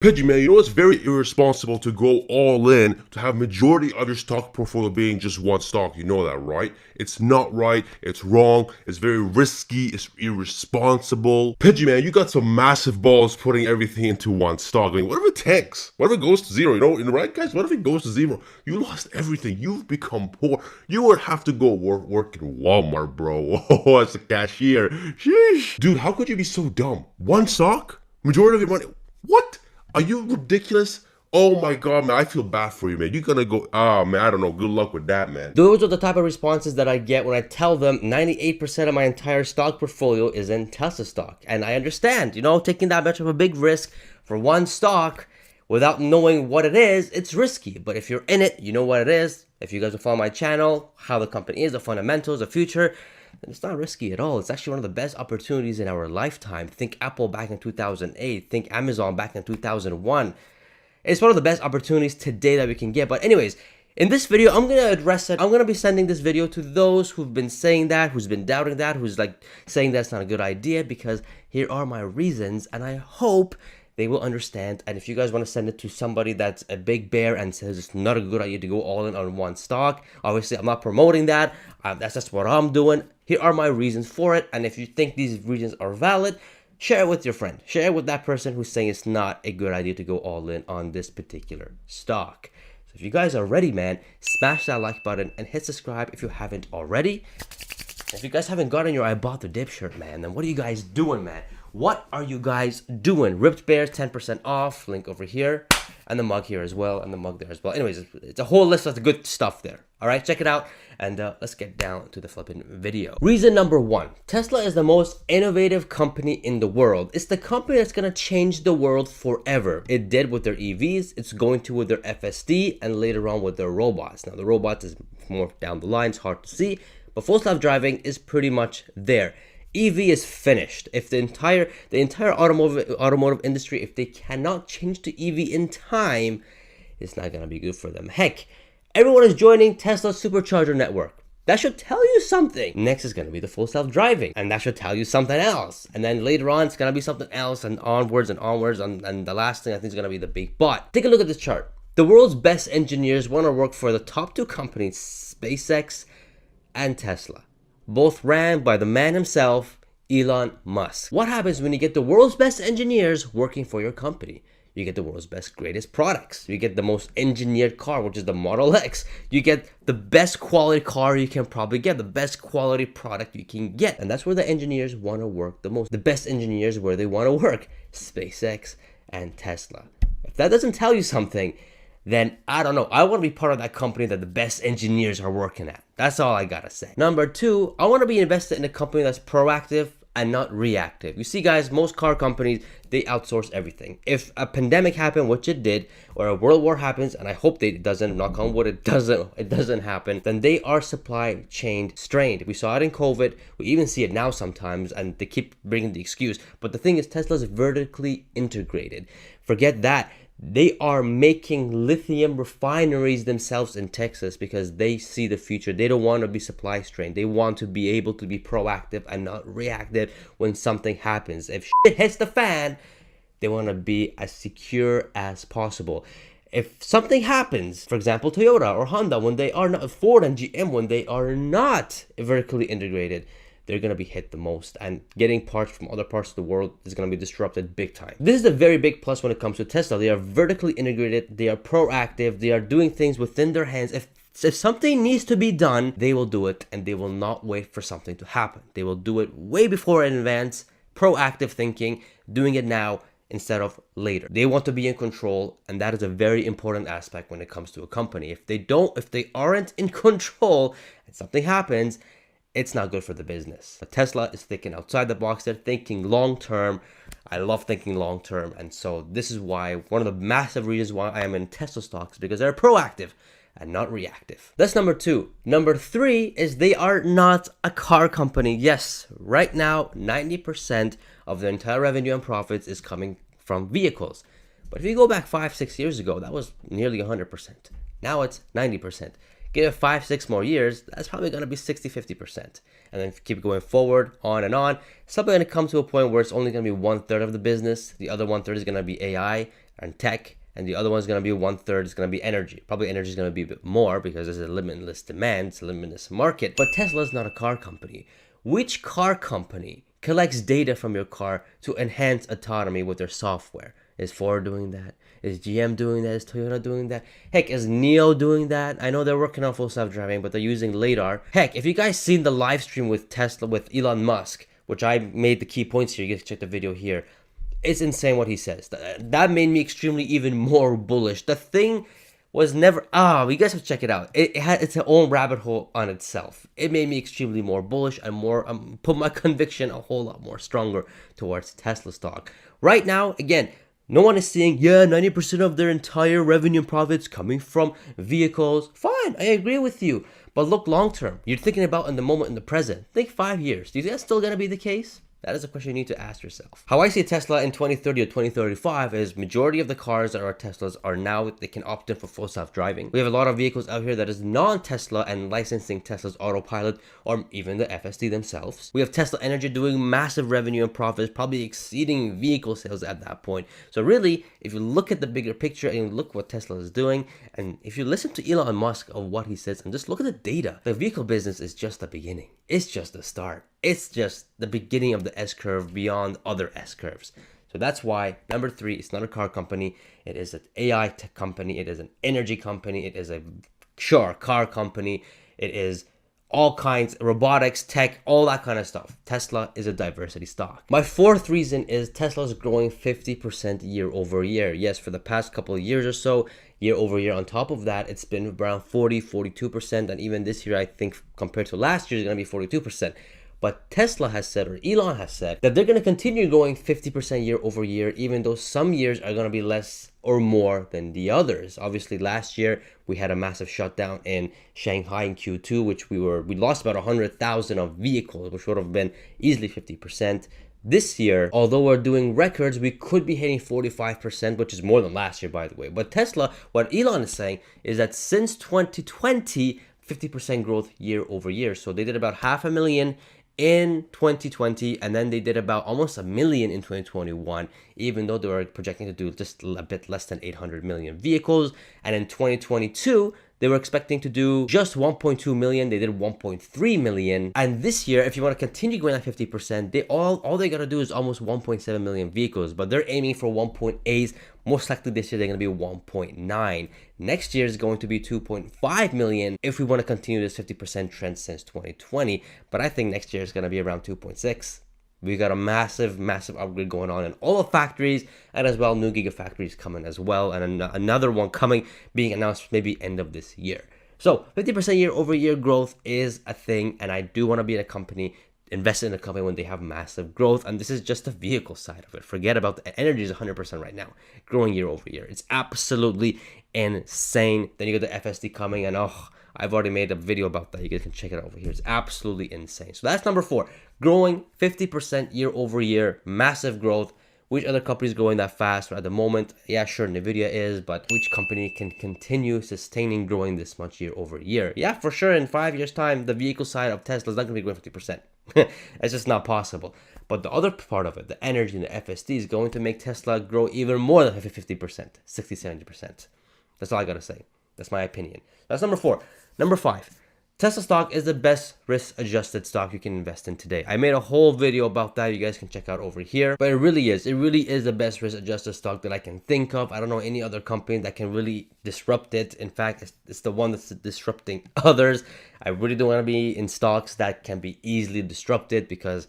Pejjy, man, you know it's very irresponsible to go all in to have majority of your stock portfolio being just one stock. You know that, right? It's not right. It's wrong. It's very risky. It's irresponsible. Pejjy, man, you got some massive balls putting everything into one stock. I mean, what if it tanks? What if it goes to zero? Right, guys? What if it goes to zero? You lost everything. You've become poor. You would have to go work in Walmart, bro. Oh, as a cashier. Sheesh. Dude, how could you be so dumb? One stock? Majority of your money? What? Are you ridiculous? Oh my god, man, I feel bad for you, man. You're gonna go, oh man, I don't know. Good luck with that, man. Those are the type of responses that I get when I tell them 98% of my entire stock portfolio is in Tesla stock. And I understand, taking that much of a big risk for one stock without knowing what it is, it's risky. But if you're in it, you know what it is. If you guys will follow my channel, how the company is, the fundamentals, the future, then it's not risky at all. It's actually one of the best opportunities in our lifetime. Think Apple back in 2008. Think Amazon back in 2001. It's one of the best opportunities today that we can get. But anyways, in this video, I'm going to address it. I'm going to be sending this video to those who've been saying that, who's been doubting that, who's like saying that's not a good idea, because here are my reasons, and I hope they will understand. And if you guys want to send it to somebody that's a big bear and says it's not a good idea to go all in on one stock, obviously I'm not promoting that. That's just what I'm doing. Here are my reasons for it. And if you think these reasons are valid, share it with your friend. Share it with that person who's saying it's not a good idea to go all in on this particular stock. So if you guys are ready, man, smash that like button and hit subscribe if you haven't already. If you guys haven't gotten your I bought the dip shirt, man, then what are you guys doing, man? What are you guys doing? Ripped Bears 10% off, link over here, and the mug here as well, and the mug there as well. Anyways, it's a whole list of the good stuff there. All right, check it out, and let's get down to the flipping video. Reason number one, Tesla is the most innovative company in the world. It's the company that's gonna change the world forever. It did with their EVs, it's going to with their FSD, and later on with their robots. Now, the robots is more down the line, it's hard to see, but full self-driving is pretty much there. EV is finished. If the entire automotive industry, if they cannot change to EV in time, it's not gonna be good for them. Heck, everyone is joining Tesla's supercharger network. That should tell you something. Next is gonna be the full self-driving, and that should tell you something else. And then later on, it's gonna be something else, and onwards and onwards. And the last thing I think is gonna be the big but. Take a look at this chart. The world's best engineers want to work for the top two companies, SpaceX and Tesla. Both ran by the man himself, Elon Musk. What happens when you get the world's best engineers working for your company? You get the world's best, greatest products. You get the most engineered car, which is the Model X. You get the best quality car you can probably get, the best quality product you can get. And that's where the engineers want to work the most. The best engineers where they want to work, SpaceX and Tesla. If that doesn't tell you something, then I don't know. I want to be part of that company that the best engineers are working at. That's all I gotta say. Number two, I want to be invested in a company that's proactive and not reactive. You see, guys, most car companies, they outsource everything. If a pandemic happened, which it did, or a world war happens, and I hope it doesn't, knock on wood, it doesn't happen, then they are supply chain strained. We saw it in COVID. We even see it now sometimes, and they keep bringing the excuse. But the thing is, Tesla's vertically integrated. Forget that. They are making lithium refineries themselves in Texas because they see the future. They don't want to be supply strained. They want to be able to be proactive and not reactive when something happens. If shit hits the fan, they want to be as secure as possible. If something happens, for example, Toyota or Honda, when they are not, Ford and GM, when they are not vertically integrated, they're going to be hit the most, and getting parts from other parts of the world is going to be disrupted big time. This is a very big plus when it comes to Tesla. They are vertically integrated, they are proactive, they are doing things within their hands. If something needs to be done, they will do it, and they will not wait for something to happen. They will do it way before in advance, proactive thinking, doing it now instead of later. They want to be in control, and that is a very important aspect when it comes to a company. If they aren't in control and something happens, it's not good for the business. But Tesla is thinking outside the box. They're thinking long term. I love thinking long term. And so this is why, one of the massive reasons why I am in Tesla stocks, because they're proactive and not reactive. That's number two. Number three is they are not a car company. Yes, right now, 90% of their entire revenue and profits is coming from vehicles. But if you go back 5-6 years ago, that was nearly 100%. Now it's 90%. Give it 5-6 more years, that's probably going to be 60-50%. And then keep going forward, on and on. It's probably going to come to a point where it's only going to be 1/3 of the business. The other 1/3 is going to be AI. and tech, and the other one's going to be 1/3 is going to be energy. Probably energy is going to be a bit more because there's a limitless demand, it's a limitless market. But Tesla is not a car company. Which car company collects data from your car to enhance autonomy with their software? Is Ford doing that? Is GM doing that? Is Toyota doing that? Heck, is NIO doing that? I know they're working on full self-driving, but they're using LiDAR. Heck, if you guys seen the live stream with Tesla, with Elon Musk, which I made the key points here, you guys check the video here. It's insane what he says. That made me extremely even more bullish. The thing was never, you guys have to check it out. It had its own rabbit hole on itself. It made me extremely more bullish and more, put my conviction a whole lot more stronger towards Tesla stock. Right now, again, no one is saying, 90% of their entire revenue and profits coming from vehicles. Fine, I agree with you. But look long term. You're thinking about in the moment, in the present. Think 5 years. Do you think that's still going to be the case? That is a question you need to ask yourself. How I see Tesla in 2030 or 2035 is majority of the cars that are Teslas are now, they can opt in for full self-driving. We have a lot of vehicles out here that is non-Tesla and licensing Tesla's autopilot or even the FSD themselves. We have Tesla Energy doing massive revenue and profits, probably exceeding vehicle sales at that point. So really, if you look at the bigger picture and you look what Tesla is doing, and if you listen to Elon Musk of what he says and just look at the data, the vehicle business is just the beginning. It's just the start. It's just the beginning of the S-curve beyond other S-curves. So that's why, number 3, it's not a car company. It is an AI tech company. It is an energy company. It is a car company. It is all kinds, robotics, tech, all that kind of stuff. Tesla is a diversity stock. My 4th reason is Tesla is growing 50% year over year. Yes, for the past couple of years or so, year over year. On top of that, it's been around 42%. And even this year, I think compared to last year, it's going to be 42%. But Tesla has said, or Elon has said, that they're going to continue going 50% year over year, even though some years are going to be less or more than the others. Obviously, last year, we had a massive shutdown in Shanghai in Q2, which we lost about 100,000 of vehicles, which would have been easily 50%. This year, although we're doing records, we could be hitting 45%, which is more than last year, by the way. But Tesla, what Elon is saying is that since 2020, 50% growth year over year. So they did about 500,000 in 2020, and then they did about almost 1 million in 2021, even though they were projecting to do just a bit less than 800 million vehicles. And in 2022, they were expecting to do just 1.2 million. They did 1.3 million. And this year, if you want to continue going at 50%, all they got to do is almost 1.7 million vehicles, but they're aiming for 1.8. Most likely this year, they're going to be 1.9. Next year is going to be 2.5 million if we want to continue this 50% trend since 2020. But I think next year is going to be around 2.6. We got a massive upgrade going on in all the factories, and as well new gigafactories coming as well, and another one coming, being announced maybe end of this year. So 50% year over year growth is a thing, and I do want to be in a company, invest in a company when they have massive growth. And this is just the vehicle side of it. Forget about the energy is 100% right now, growing year over year. It's absolutely insane. Then you got the FSD coming, and I've already made a video about that. You guys can check it out over here. It's absolutely insane. So that's number 4, growing 50% year over year, massive growth. Which other company is growing that fast at the moment? Yeah, sure, Nvidia is, but which company can continue sustaining growing this much year over year? Yeah, for sure, in 5 years' time, the vehicle side of Tesla is not going to be growing 50%. It's just not possible. But the other part of it, the energy and the FSD, is going to make Tesla grow even more than 50%, 60, 70%. That's all I got to say. That's my opinion. That's number 4. Number 5. Tesla stock is the best risk-adjusted stock you can invest in today. I made a whole video about that. You guys can check out over here. But it really is. It really is the best risk-adjusted stock that I can think of. I don't know any other company that can really disrupt it. In fact, it's the one that's disrupting others. I really don't want to be in stocks that can be easily disrupted, because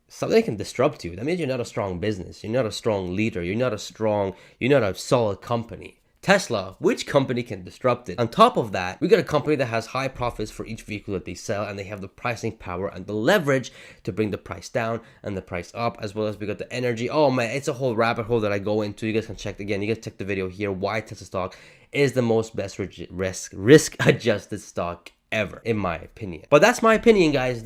something can disrupt you. That means you're not a strong business. You're not a strong leader. You're not a solid company. Tesla, which company can disrupt it? On top of that, we got a company that has high profits for each vehicle that they sell, and they have the pricing power and the leverage to bring the price down and the price up, as well as we got the energy. Oh man, it's a whole rabbit hole that I go into. You guys can check again. You guys check the video here. Why Tesla stock is the most best risk-adjusted stock ever, in my opinion. But that's my opinion, guys.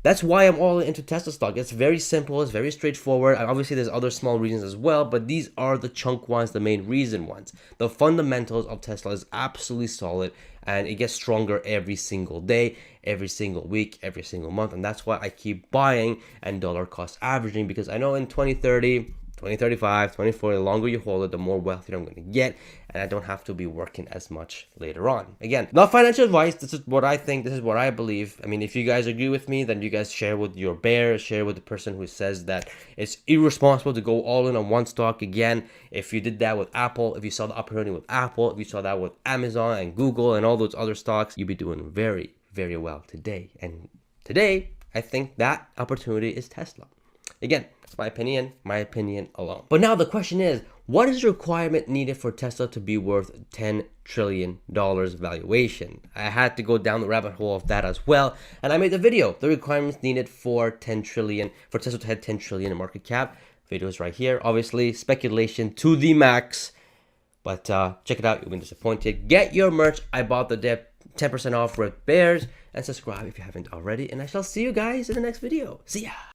That's why I'm all into Tesla stock. It's very simple. It's very straightforward. And obviously, there's other small reasons as well, but these are the chunk ones, the main reason ones. The fundamentals of Tesla is absolutely solid, and it gets stronger every single day, every single week, every single month. And that's why I keep buying and dollar cost averaging, because I know in 2030, 2035, 2040, the longer you hold it, the more wealthier I'm going to get, and I don't have to be working as much later on. Again, not financial advice. This is what I think. This is what I believe. I mean, if you guys agree with me, then you guys share with your bear, share with the person who says that it's irresponsible to go all in on one stock. Again, if you did that with Apple, if you saw the opportunity with Apple, if you saw that with Amazon and Google and all those other stocks, you'd be doing very, very well today. And today, I think that opportunity is Tesla. Again, it's my opinion alone. But now the question is, what is the requirement needed for Tesla to be worth $10 trillion valuation? I had to go down the rabbit hole of that as well. And I made the video, the requirements needed for Tesla to hit 10 trillion in market cap. Video is right here. Obviously, speculation to the max. But check it out, you'll be disappointed. Get your merch. I bought the dip, 10% off with bears. And subscribe if you haven't already. And I shall see you guys in the next video. See ya.